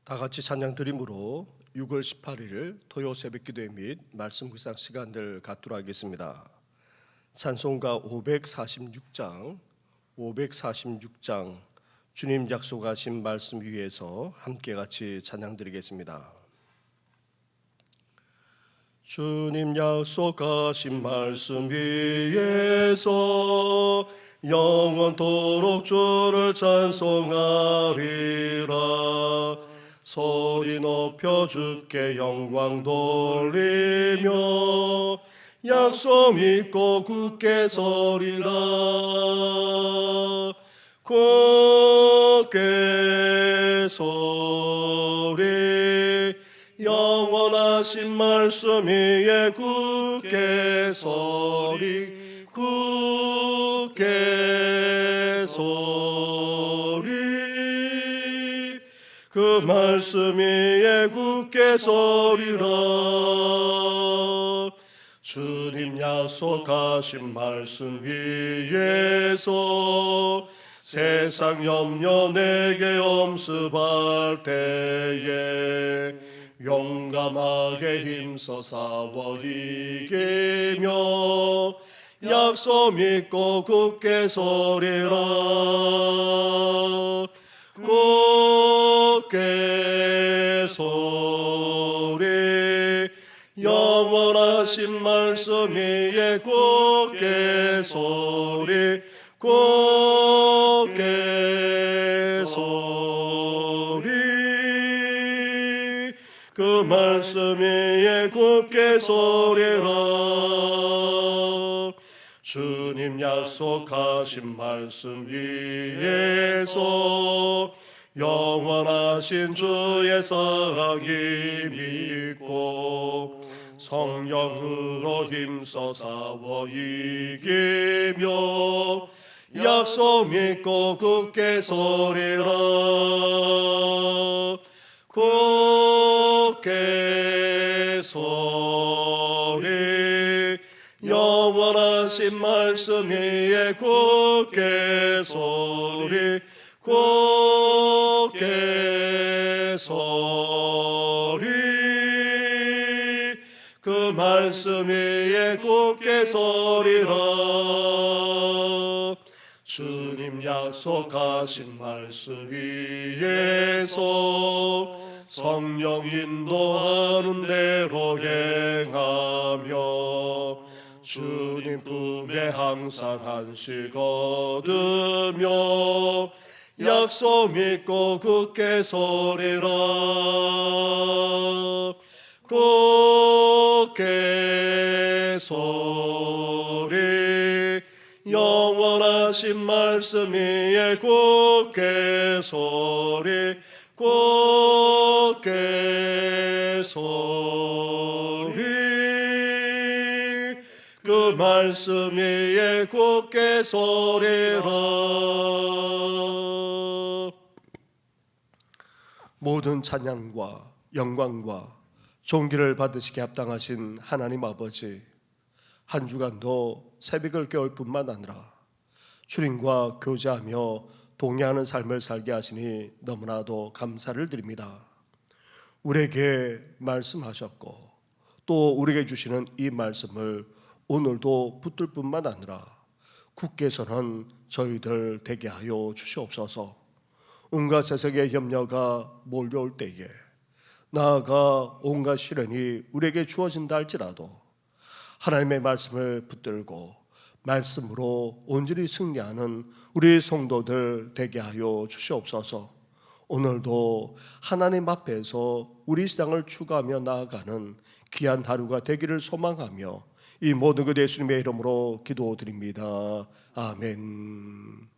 다 같이 찬양 드림으로 6월 18일 토요 새벽기도회 및 말씀 묵상 시간들 갖도록 하겠습니다. 찬송가 546장 주님 약속하신 말씀 위에서 함께 같이 찬양 드리겠습니다. 주님 약속하신 말씀 위에서 영원토록 주를 찬송하리라. 소리 높여 주께 영광 돌리며 약속 믿고 굳게 서리라. 굳게 서리 영원하신 말씀 위에 굳게 서리. 굳게 서리 그 말씀 위에 굳게 서리라. 주님 약속하신 말씀 위에서 세상 염려 내게 엄습할 때에 용감하게 힘써 싸워 이기며 약속 믿고 굳게 서리라. 굳게 서리 영원하신 말씀 위에 굳게 서리. 굳게 서리 그 말씀 위에 굳게 서리라. 주님 약속하신 말씀 위에서 영원하신 주의 사랑이 믿고 성령으로 힘써 싸워 이기며 약속 믿고 굳게 서리라. 굳게 서리 영원하신 말씀 위에 굳게 서리. 굳게 서리 그 말씀 위에 굳게 서리라. 주님 약속하신 말씀 위에서 성령 인도하는 대로 행하며 주님 품에 항상 안식 얻으며 약속 믿고 굳게 서리라. 굳게 서리 영원하신 말씀 위에 굳게 서리. 굳게 서리 그 말씀 위에 굳게 서리라. 모든 찬양과 영광과 존귀를 받으시게 합당하신 하나님 아버지, 한 주간도 새벽을 깨울 뿐만 아니라 주님과 교제하며 동행하는 삶을 살게 하시니 너무나도 감사를 드립니다. 우리에게 말씀하셨고 또 우리에게 주시는 이 말씀을 오늘도 붙들 뿐만 아니라 굳게 서는 저희들 되게 하여 주시옵소서. 온갖 세상의 염려가 몰려올 때에 나아가 온갖 시련이 우리에게 주어진다 할지라도 하나님의 말씀을 붙들고 말씀으로 온전히 승리하는 우리 성도들 되게 하여 주시옵소서. 오늘도 하나님 앞에서 우리 신앙을 추구하며 나아가는 귀한 하루가 되기를 소망하며 이 모든 것 예수님의 이름으로 기도드립니다. 아멘.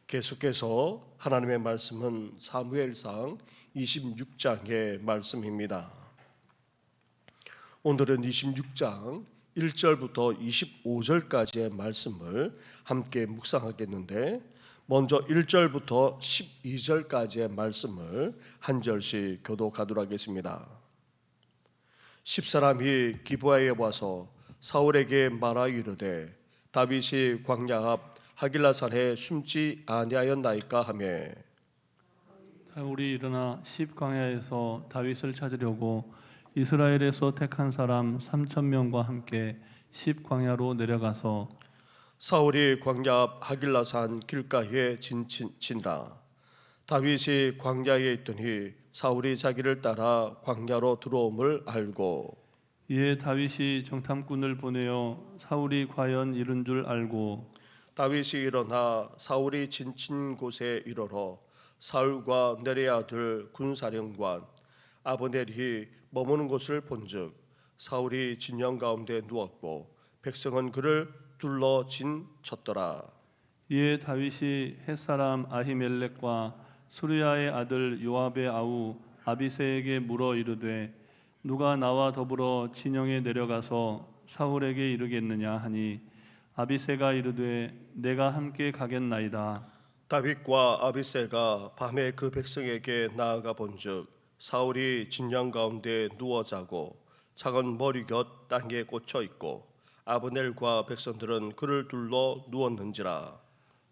계속해서 하나님의 말씀은 사무엘상 26장의 말씀입니다. 오늘은 26장 1절부터 25절까지의 말씀을 함께 묵상하겠는데, 먼저 1절부터 12절까지의 말씀을 한 절씩 교독하도록 하겠습니다. 10사람이 기브아에 와서 사울에게 말하여 이르되 다윗이 광야 앞 하길라산에 숨지 아니하였나이까 하며 사울이 일어나 십광야에서 다윗을 찾으려고 이스라엘에서 택한 사람 3,000명과 함께 십광야로 내려가서 사울이 광야 앞 하길라산 길가에 진치니라. 다윗이 광야에 있더니 사울이 자기를 따라 광야로 들어옴을 알고 이에 다윗이 정탐꾼을 보내어 사울이 과연 이른 줄 알고 다윗이 일어나 사울이 진친 곳에 이르러 사울과 네리의 아들 군사령관 아브넬이 머무는 곳을 본즉 사울이 진영 가운데 누웠고 백성은 그를 둘러 쳤더라. 이에 다윗이 햇사람 아히멜렉과 수르야의 아들 요압의 아우 아비새에게 물어 이르되 누가 나와 더불어 진영에 내려가서 사울에게 이르겠느냐 하니 아비새가 이르되 내가 함께 가겠나이다. 다윗과 아비새가 밤에 그 백성에게 나아가 본즉 사울이 진영 가운데 누워 자고 작은 머리 곁 땅에 꽂혀 있고 아브넬과 백성들은 그를 둘러 누웠는지라.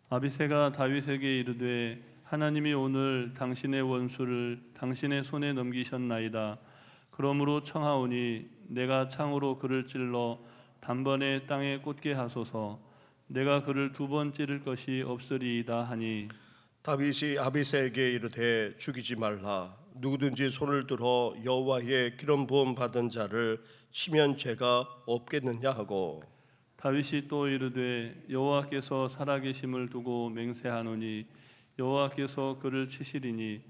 아비새가 다윗에게 이르되 하나님이 오늘 당신의 원수를 당신의 손에 넘기셨나이다. 그러므로 청하오니 내가 창으로 그를 찔러 단번에 땅에 꽂게 하소서. 내가 그를 2번 찌를 것이 없으리이다 하니 다윗이 아비새에게 이르되 죽이지 말라. 누구든지 손을 들어 여호와의 기름 부음 받은 자를 치면 죄가 없겠느냐 하고 다윗이 또 이르되 여호와께서 살아계심을 두고 맹세하노니 여호와께서 그를 치시리니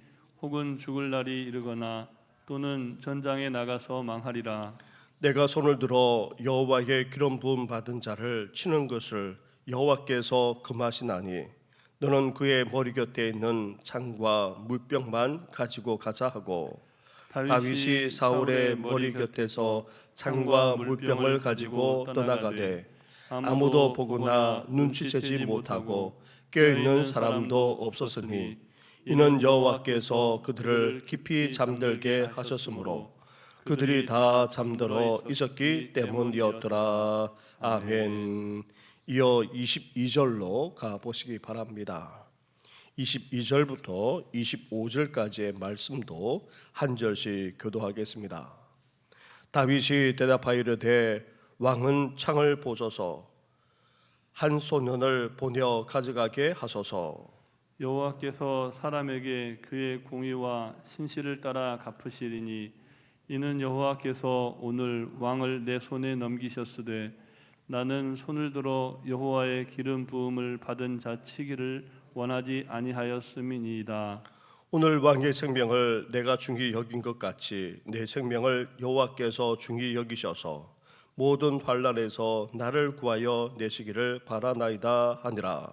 혹은 죽을 날이 이르거나 또는 전장에 나가서 망하리라. 내가 손을 들어 여호와의 기름 부음 받은 자를 치는 것을 여호와께서 금하시나니 너는 그의 머리 곁에 있는 창과 물병만 가지고 가자 하고 다윗이 사울의 머리 곁에서 창과 물병을 가지고 떠나가되 아무도 보거나 눈치채지 못하고 깨어있는 사람도 없었으니 이는 여호와께서 그들을 깊이 잠들게 하셨으므로 그들이 다 잠들어 있었기 때문이었더라. 아멘. 이어 22절로 가보시기 바랍니다. 22절부터 25절까지의 말씀도 한 절씩 교도하겠습니다. 다윗이 대답하여 이르되 왕은 창을 보소서 한 소년을 보내어 가져가게 하소서. 여호와께서 사람에게 그의 공의와 신실을 따라 갚으시리니 이는 여호와께서 오늘 왕을 내 손에 넘기셨으되 나는 손을 들어 여호와의 기름 부음을 받은 자 치기를 원하지 아니하였음이니이다. 오늘 왕의 생명을 내가 중히 여긴 것 같이 내 생명을 여호와께서 중히 여기셔서 모든 환난에서 나를 구하여 내시기를 바라나이다 하니라.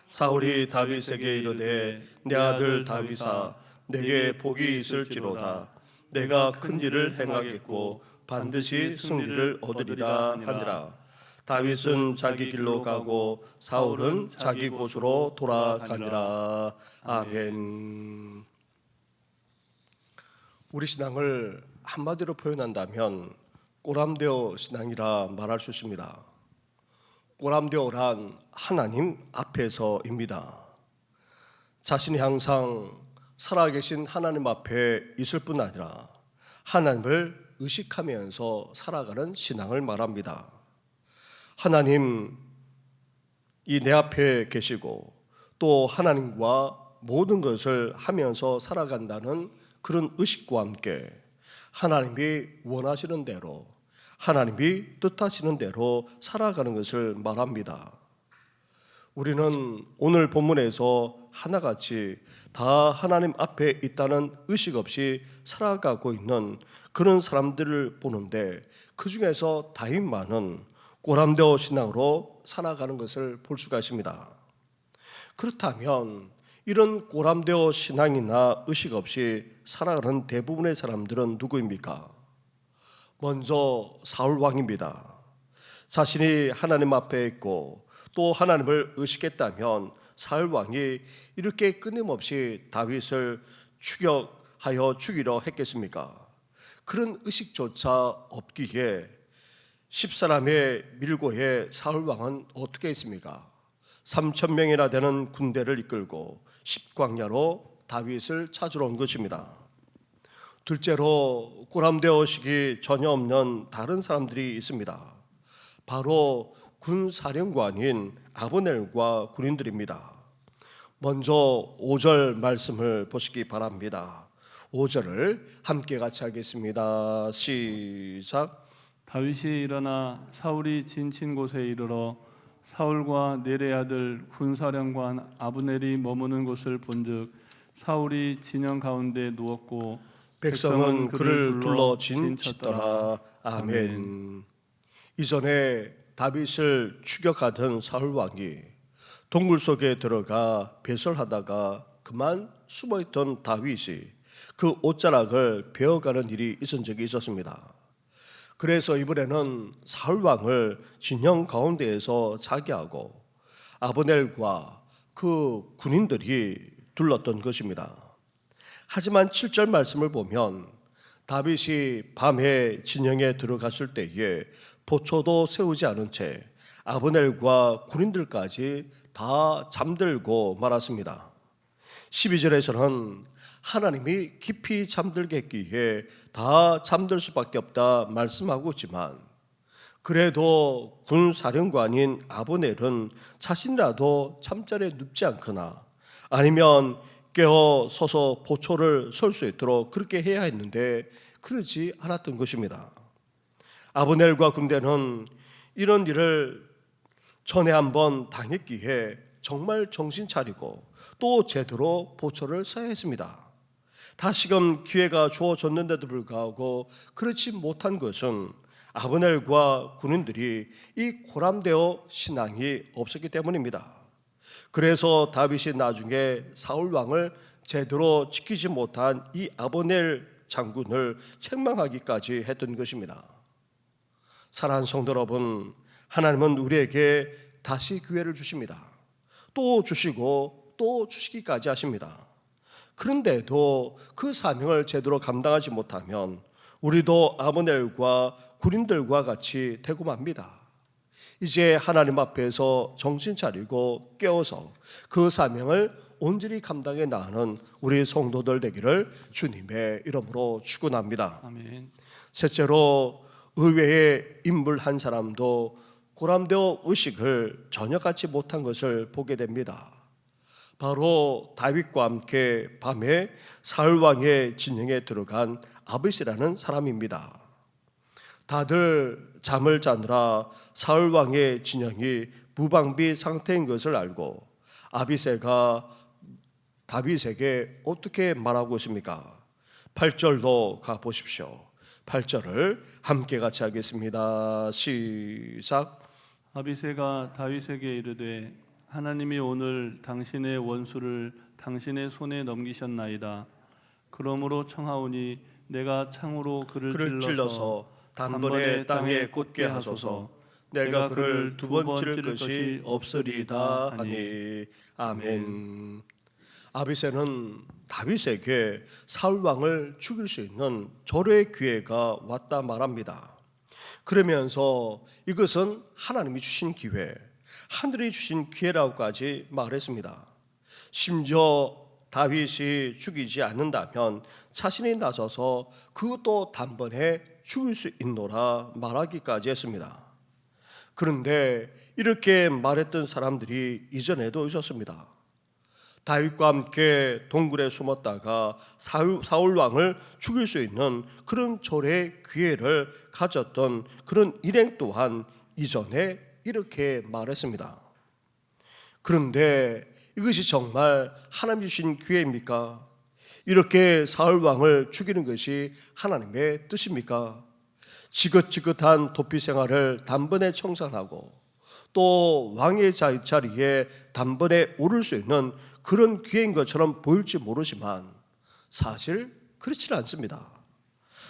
사울이 다윗에게 이르되 내 아들 다윗아 내게 복이 있을지로다. 내가 큰 일을 행하겠고 반드시 승리를 얻으리라 하니라. 다윗은 자기 길로 가고 사울은 자기 곳으로 돌아가니라. 아멘. 우리 신앙을 한마디로 표현한다면 꼬람데오 신앙이라 말할 수 있습니다. 꼬람데오란 하나님 앞에서입니다. 자신이 항상 살아계신 하나님 앞에 있을 뿐 아니라 하나님을 의식하면서 살아가는 신앙을 말합니다. 하나님 이 내 앞에 계시고 또 하나님과 모든 것을 하면서 살아간다는 그런 의식과 함께 하나님이 원하시는 대로 하나님이 뜻하시는 대로 살아가는 것을 말합니다. 우리는 오늘 본문에서 하나같이 다 하나님 앞에 있다는 의식 없이 살아가고 있는 그런 사람들을 보는데 그 중에서 다윗만은 꼬람데오 신앙으로 살아가는 것을 볼 수가 있습니다. 그렇다면 이런 꼬람데오 신앙이나 의식 없이 살아가는 대부분의 사람들은 누구입니까? 먼저 사울 왕입니다. 자신이 하나님 앞에 있고 또 하나님을 의식했다면 사울 왕이 이렇게 끊임없이 다윗을 추격하여 죽이려 했겠습니까? 그런 의식조차 없기에 10사람의 밀고에 사울 왕은 어떻게 했습니까? 3,000명이나 되는 군대를 이끌고 십광야로 다윗을 찾으러 온 것입니다. 둘째로 꼬람되어식이 전혀 없는 다른 사람들이 있습니다. 바로 군사령관인 아브넬과 군인들입니다. 먼저 5절 말씀을 보시기 바랍니다. 5절을 함께 같이 하겠습니다. 시작. 다윗이 일어나 사울이 진친 곳에 이르러 사울과 넬의 아들 군사령관 아브넬이 머무는 곳을 본즉 사울이 진영 가운데 누웠고 백성은 그를 둘러 진쳤더라. 아멘. 이전에 다윗을 추격하던 사울 왕이 동굴 속에 들어가 배설하다가 그만 숨어있던 다윗이 그 옷자락을 베어가는 일이 있은 적이 있었습니다. 그래서 이번에는 사울 왕을 진영 가운데에서 자기하고 아브넬과 그 군인들이 둘렀던 것입니다. 하지만 7절 말씀을 보면 다윗이 밤에 진영에 들어갔을 때에 보초도 세우지 않은 채 아브넬과 군인들까지 다 잠들고 말았습니다. 12절에서는 하나님이 깊이 잠들게 했기에 다 잠들 수밖에 없다 말씀하고 있지만 그래도 군사령관인 아브넬은 자신이라도 잠자리에 눕지 않거나 아니면 깨어 서서 보초를 설 수 있도록 그렇게 해야 했는데 그러지 않았던 것입니다. 아브넬과 군대는 이런 일을 전에 한번 당했기에 정말 정신 차리고 또 제대로 보초를 서야 했습니다. 다시금 기회가 주어졌는데도 불구하고 그렇지 못한 것은 아브넬과 군인들이 이 고람되어 신앙이 없었기 때문입니다. 그래서 다윗이 나중에 사울 왕을 제대로 지키지 못한 이 아브넬 장군을 책망하기까지 했던 것입니다. 사랑하는 성도 여러분, 하나님은 우리에게 다시 기회를 주십니다. 또 주시고 또 주시기까지 하십니다. 그런데도 그 사명을 제대로 감당하지 못하면 우리도 아브넬과 군인들과 같이 되고 맙니다. 이제 하나님 앞에서 정신 차리고 깨어서 그 사명을 온전히 감당해 나가는 우리 성도들 되기를 주님의 이름으로 축원합니다. 아멘. 셋째로 의외의 인물 한 사람도 고람되어 의식을 전혀 갖지 못한 것을 보게 됩니다. 바로 다윗과 함께 밤에 사울 왕의 진영에 들어간 아비새라는 사람입니다. 다들 잠을 자느라 사울 왕의 진영이 무방비 상태인 것을 알고 아비새가 다윗에게 어떻게 말하고 있습니까? 8절로 가보십시오. 8절을 함께 같이 하겠습니다. 시작. 아비새가 다윗에게 이르되 하나님이 오늘 당신의 원수를 당신의 손에 넘기셨나이다. 그러므로 청하오니 내가 창으로 그를 찔러서 단번에 땅에 꽂게 하소서. 내가 그를 두 번 찌를 것이 없으리이다 하니. 아멘. 아비새는 다윗에게 사울 왕을 죽일 수 있는 절호의 기회가 왔다 말합니다. 그러면서 이것은 하나님이 주신 기회, 하늘이 주신 기회라고까지 말했습니다. 심지어 다윗이 죽이지 않는다면 자신이 나서서 그것도 단번에 죽일 수 있노라 말하기까지 했습니다. 그런데 이렇게 말했던 사람들이 이전에도 있었습니다. 다윗과 함께 동굴에 숨었다가 사울 왕을 죽일 수 있는 그런 절의 기회를 가졌던 그런 일행 또한 이전에 이렇게 말했습니다. 그런데 이것이 정말 하나님 주신 기회입니까? 이렇게 사울 왕을 죽이는 것이 하나님의 뜻입니까? 지긋지긋한 도피 생활을 단번에 청산하고 또 왕의 자리에 단번에 오를 수 있는 그런 기회인 것처럼 보일지 모르지만 사실 그렇지는 않습니다.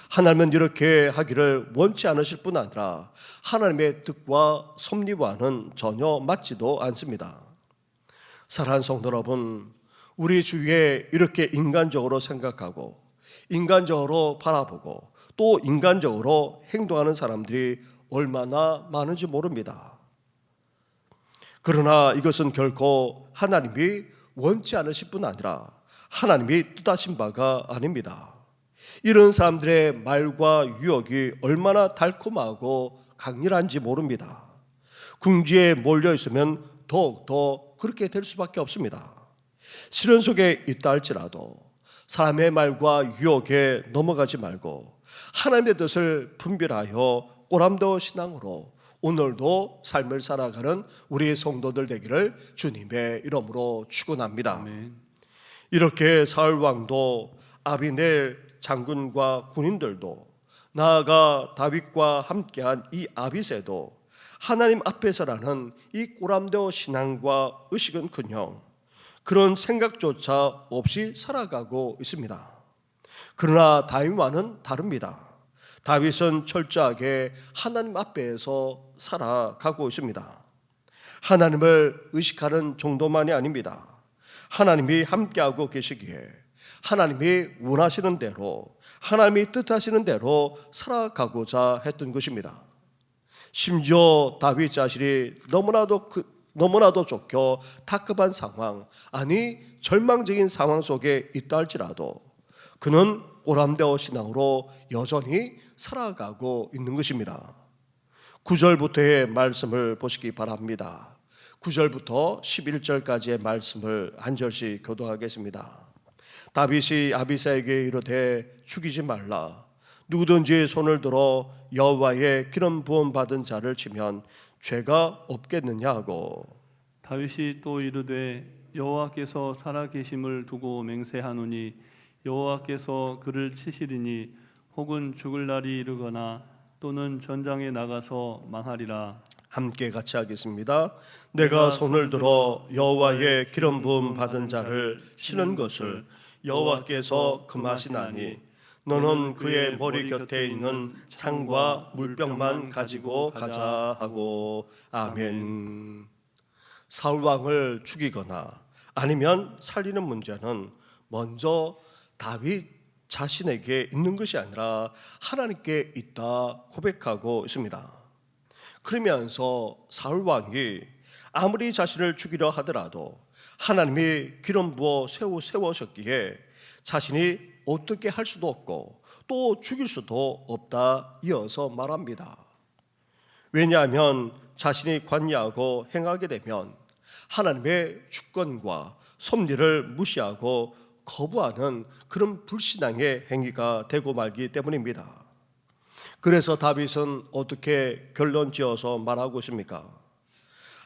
하나님은 이렇게 하기를 원치 않으실 뿐 아니라 하나님의 뜻과 섭리와는 전혀 맞지도 않습니다. 사랑하는 성도 여러분, 우리 주위에 이렇게 인간적으로 생각하고 인간적으로 바라보고 또 인간적으로 행동하는 사람들이 얼마나 많은지 모릅니다. 그러나 이것은 결코 하나님이 원치 않으실 뿐 아니라 하나님이 뜻하신 바가 아닙니다. 이런 사람들의 말과 유혹이 얼마나 달콤하고 강렬한지 모릅니다. 궁지에 몰려 있으면 더욱더 그렇게 될 수밖에 없습니다. 시련 속에 있다 할지라도 사람의 말과 유혹에 넘어가지 말고 하나님의 뜻을 분별하여 꼬람도 신앙으로 오늘도 삶을 살아가는 우리 성도들 되기를 주님의 이름으로 축원합니다. 아멘. 이렇게 사울 왕도 아비넬 장군과 군인들도 나아가 다윗과 함께한 이 아비새도 하나님 앞에서라는 이 꼬람도 신앙과 의식은커녕 그런 생각조차 없이 살아가고 있습니다. 그러나 다윗과는 다릅니다. 다윗은 철저하게 하나님 앞에서 살아가고 있습니다. 하나님을 의식하는 정도만이 아닙니다. 하나님이 함께하고 계시기에 하나님이 원하시는 대로, 하나님이 뜻하시는 대로 살아가고자 했던 것입니다. 심지어 다윗 자신이 너무나도 쫓겨 다급한 상황, 아니 절망적인 상황 속에 있다 할지라도 그는 꼬람되어 신앙으로 여전히 살아가고 있는 것입니다. 9절부터의 말씀을 보시기 바랍니다. 9절부터 11절까지의 말씀을 한 절씩 교독하겠습니다. 다윗이 아비새에게 이르되 죽이지 말라. 누구든지 손을 들어 여호와의 기름 부음 받은 자를 치면 죄가 없겠느냐 하고, 다윗이 또 이르되 여호와께서 살아계심을 두고 맹세하노니 여호와께서 그를 치시리니 혹은 죽을 날이 이르거나 또는 전장에 나가서 망하리라. 함께 같이 하겠습니다. 내가 손을 들어 여호와의 기름 부음 받은 자를 치는 것을 여호와께서 금하시나니 너는 그의 머리 곁에 있는 창과 물병만 가지고 가자 하고. 아멘. 사울 왕을 죽이거나 아니면 살리는 문제는 먼저 다윗 자신에게 있는 것이 아니라 하나님께 있다 고백하고 있습니다. 그러면서 사울 왕이 아무리 자신을 죽이려 하더라도 하나님이 기름 부어 세우셨기에 자신이 어떻게 할 수도 없고 또 죽일 수도 없다 이어서 말합니다. 왜냐하면 자신이 관여하고 행하게 되면 하나님의 주권과 섭리를 무시하고 거부하는 그런 불신앙의 행위가 되고 말기 때문입니다. 그래서 다윗은 어떻게 결론 지어서 말하고 있습니까?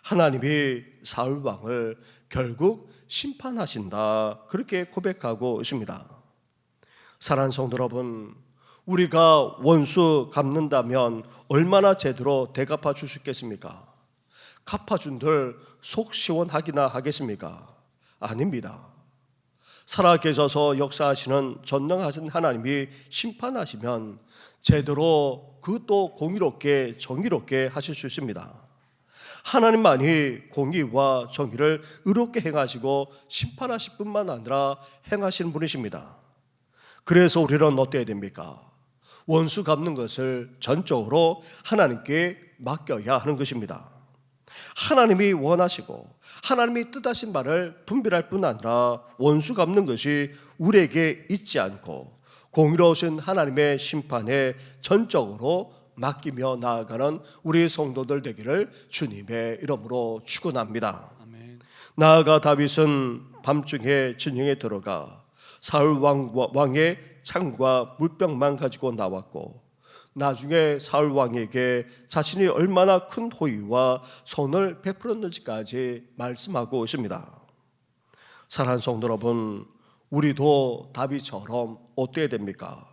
하나님이 사울 왕을 결국 심판하신다, 그렇게 고백하고 있습니다. 사랑하는 성도 여러분, 우리가 원수 갚는다면 얼마나 제대로 대갚아 주시겠습니까? 갚아준들 속 시원하기나 하겠습니까? 아닙니다. 살아계셔서 역사하시는 전능하신 하나님이 심판하시면 제대로 그것도 공의롭게 정의롭게 하실 수 있습니다. 하나님만이 공의와 정의를 의롭게 행하시고 심판하실 뿐만 아니라 행하시는 분이십니다. 그래서 우리는 어때야 됩니까? 원수 갚는 것을 전적으로 하나님께 맡겨야 하는 것입니다. 하나님이 원하시고 하나님이 뜻하신 바를 분별할 뿐 아니라 원수 갚는 것이 우리에게 있지 않고 공의로우신 하나님의 심판에 전적으로 맡기며 나아가는 우리 성도들 되기를 주님의 이름으로 축원합니다. 아멘. 나아가 다윗은 밤중에 진영에 들어가 사울 왕의 창과 물병만 가지고 나왔고, 나중에 사울 왕에게 자신이 얼마나 큰 호의와 선을 베풀었는지까지 말씀하고 있습니다. 사랑하는 성도 여러분, 우리도 다윗처럼 어때야 됩니까?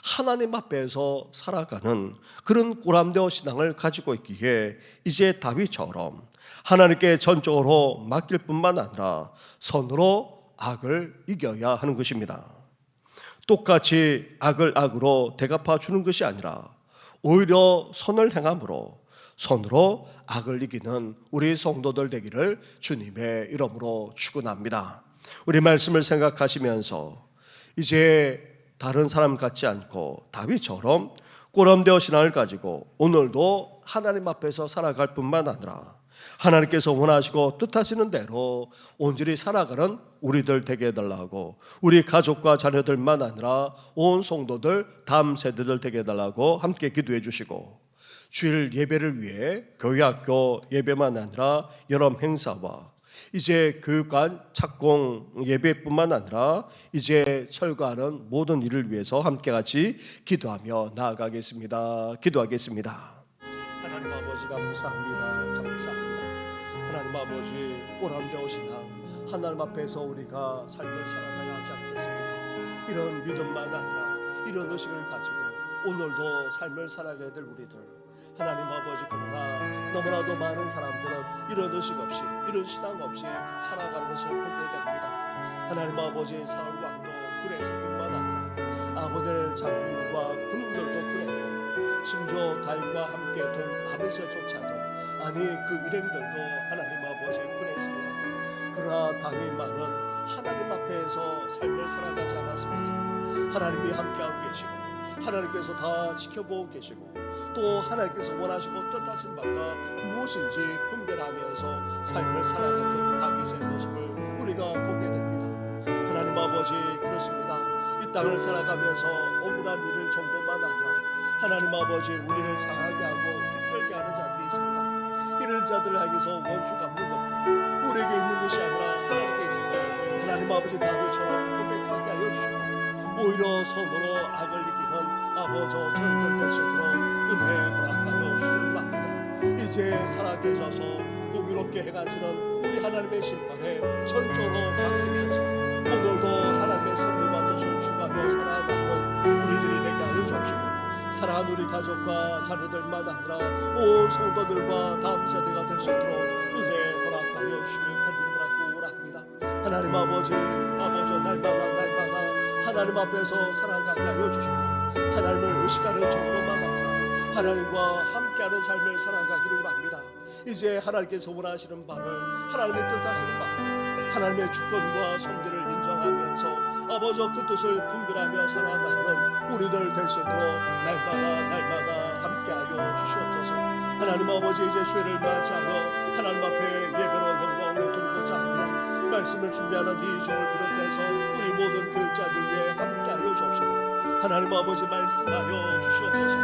하나님 앞에서 살아가는 그런 꼬람되어 신앙을 가지고 있기에 이제 다윗처럼 하나님께 전적으로 맡길 뿐만 아니라 선으로 악을 이겨야 하는 것입니다. 똑같이 악을 악으로 대갚아 주는 것이 아니라 오히려 선을 행함으로 선으로 악을 이기는 우리 성도들 되기를 주님의 이름으로 축원합니다. 우리 말씀을 생각하시면서 이제 다른 사람 같지 않고 다윗처럼 꼬람되어 신앙을 가지고 오늘도 하나님 앞에서 살아갈 뿐만 아니라 하나님께서 원하시고 뜻하시는 대로 온전히 살아가는 우리들 되게 해달라고, 우리 가족과 자녀들만 아니라 온 성도들 다음 세대들 되게 해달라고 함께 기도해 주시고, 주일 예배를 위해 교회 학교 예배만 아니라 여러 행사와 이제 교육관 착공 예배뿐만 아니라 이제 철거하는 모든 일을 위해서 함께 같이 기도하며 나아가겠습니다. 기도하겠습니다. 하나님 아버지 감사합니다. 감사합니다. 하나님 아버지 꼬람되오시나 하나님 앞에서 우리가 삶을 살아가야 하지 않겠습니까? 이런 믿음만 아니라 이런 의식을 가지고 오늘도 삶을 살아가야 될 우리들, 하나님 아버지, 그러나 너무나도 많은 사람들은 이런 의식 없이, 이런 신앙 없이 살아가는 것을 보게 됩니다. 하나님 아버지, 사울 왕도 그래서뿐만 아니라 아버들 장군과 군인들도 그랬고, 심지어 다윗과 함께 된 아벨셋조차도, 아니 그 일행들도 하나님 아버지 그랬습니다. 그러나 다윗만은 하나님 앞에서 삶을 살아가지 않았습니다. 하나님이 함께하고 계시고 하나님께서 다 지켜보고 계시고 또 하나님께서 원하시고 뜻하신 바가 무엇인지 분별하면서 삶을 살아가던 다윗의 모습을 우리가 보게 됩니다. 하나님 아버지, 그렇습니다. 이 땅을 살아가면서 억울한 일을 정도만 아니라 하나님 아버지 우리를 상하게 하고 힘들게 하는 자들이 있습니다. 이런 자들을 향해서 원수 갚는 것도 우리에게 있는 것이 아니라 하나님께 있음을 하나님 아버지 다윗처럼 고백하게 하여 주시고, 오히려 손으로 악을 이기는 아버지 저희들 될 수 있도록 은혜 허락하여 주시기를 합니다. 이제 살아계셔서 공유롭게 행하시는 우리 하나님의 심판에 전적으로 맡기면서 오늘도 하나님의 섭리와 뜻을 주가며 살아가는 우리들이 되게 하여 주옵시고, 사랑하는 우리 가족과 자녀들만 아니라 온 성도들과 다음 세대가 될 수 있도록 은혜 허락하여 주시길 간절히 바랍니다. 하나님 아버지, 날마다 하나님 앞에서 살아가게 하여 주시고, 하나님을 의식하는 정도만 아니라 하나님과 함께하는 삶을 살아가기를 합니다. 이제 하나님께서 원하시는 바를, 하나님의 뜻하시는 바를, 하나님의 주권과 섭리를 인정하면서 아버지 그 뜻을 분별하며 살아가는 우리들 될 수 있도록 날마다 함께하여 주시옵소서. 하나님 아버지, 이제 주일을 맞이하여 하나님 앞에 예배로 영광을 드리고자 합니다. 말씀을 준비하는 이 종을 비롯해서 우리 모든 교육자들 위해 함께하여 주옵시고, 하나님 아버지 말씀하여 주시옵소서.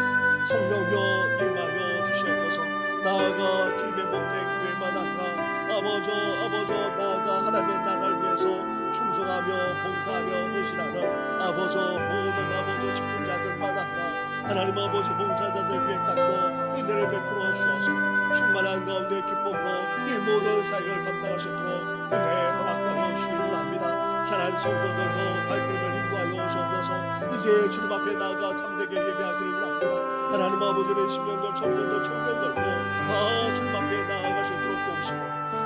성령여 임하여 주시옵소서. 나아가 주님의 몸된 교회만 아니라 아버지 나아가 하나님의 나라를 위해서 충성하며 봉사하며 헌신하는 아버지 모든 아버지 직분자들만 아니라 하나님 아버지 봉사자들 위해까지도 은혜를 베풀어 주셔서 충만한 가운데 기쁨으로 이 모든 사역을 감당할 수 있도록 은혜 허락하여 주시기를 합니다. 사랑하는 성도들도 발걸음을 인도하여 주옵소서. 이제 주님 앞에 나아가 참되게 예배하기를 합니다. 하나님 아버지의 신령들, 청년들, 청년들도 다 주님 앞에 나아갈 수 있도록 도우시고,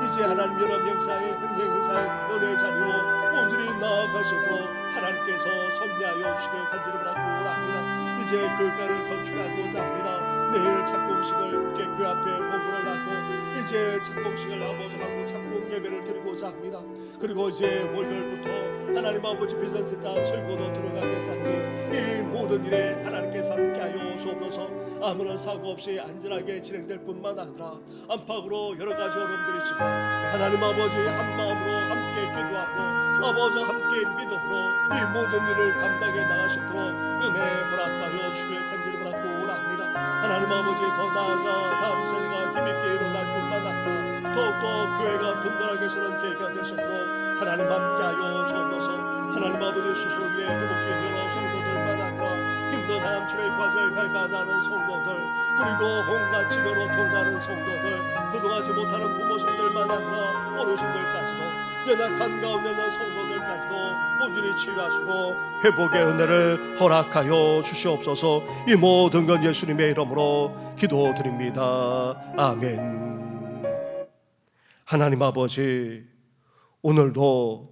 이제 하나님 여러 행사의 행사의 은혜의 자리로 온전히 나아갈 수 있도록 하나님께서 섭리하여 주시길 간절히 바라고 합니다. 이제 교회를 건축하고자 합니다. 내일 착공식을 교회 앞에 봉헌을 하고 이제 착공식을 아버지하고 착공 예배를 드리고자 합니다. 그리고 이제 월요일부터 하나님 아버지 비전센터 철거도 들어가겠사니 이 모든 일에 하나님께서 함께하여 주옵소서. 아무런 사고 없이 안전하게 진행될 뿐만 아니라 안팎으로 여러 가지 어려움들이 있지만 하나님 아버지 한 마음으로 함께 기도하고 아버지 함께 믿음으로 이 모든 일을 감당해 나갈 수 있도록 은혜 허락하여 주길 간절히 바라고 합니다. 하나님 아버지 더 나아가 다음 세대가 힘있게 일어날 뿐만 아니라 더욱더 교회가 든든하게 서는 계기가 될 수 있도록 하나님 함께하여 주옵소서. 하나님 아버지 수술 위에 회복주의 여러 성도들만 아니라 힘든 함출의 과제를 밟아나는 성도들, 그리고 온갖 질병으로 통과하는 성도들, 거동하지 못하는 부모님들만 아니라 어르신들까지도 연약한 가운데 있는 성도들까지도 온전히 치유하시고 회복의 은혜를 허락하여 주시옵소서. 이 모든 건 예수님의 이름으로 기도드립니다. 아멘. 하나님 아버지, 오늘도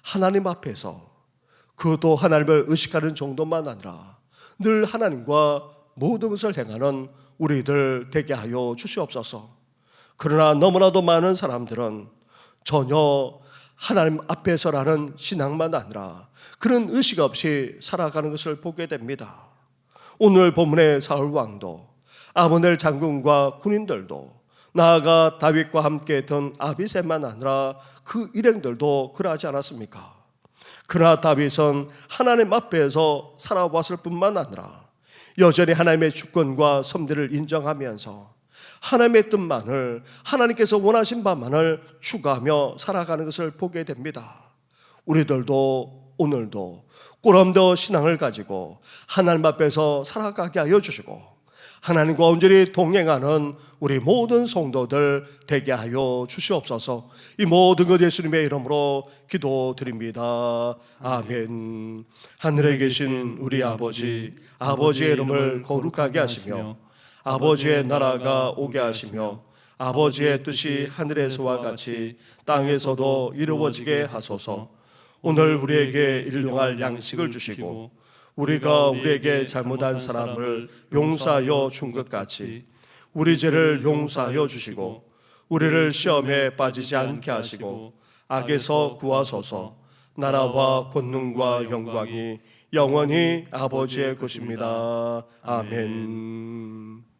하나님 앞에서 그것도 하나님을 의식하는 정도만 아니라 늘 하나님과 모든 것을 행하는 우리들 되게 하여 주시옵소서. 그러나 너무나도 많은 사람들은 전혀 하나님 앞에서라는 신앙만 아니라 그런 의식 없이 살아가는 것을 보게 됩니다. 오늘 본문의 사울 왕도 아브넬 장군과 군인들도 나아가 다윗과 함께 했던 아비새만 아니라 그 일행들도 그러하지 않았습니까? 그러나 다윗은 하나님 앞에서 살아왔을 뿐만 아니라 여전히 하나님의 주권과 섭리를 인정하면서 하나님의 뜻만을, 하나님께서 원하신 바만을 추구하며 살아가는 것을 보게 됩니다. 우리들도 오늘도 꾸럼도 신앙을 가지고 하나님 앞에서 살아가게 하여 주시고 하나님과 온전히 동행하는 우리 모든 성도들 되게 하여 주시옵소서. 이 모든 것 예수님의 이름으로 기도드립니다. 아멘. 하늘에 계신 우리 아버지, 아버지의 이름을 거룩하게 하시며 아버지의 나라가 오게 하시며 아버지의 뜻이 하늘에서와 같이 땅에서도 이루어지게 하소서. 오늘 우리에게 일용할 양식을 주시고 우리가 우리에게 잘못한 사람을 용서하여 준 것 같이 우리 죄를 용서하여 주시고 우리를 시험에 빠지지 않게 하시고 악에서 구하소서. 나라와 권능과 영광이 영원히 아버지의 것입니다. 아멘.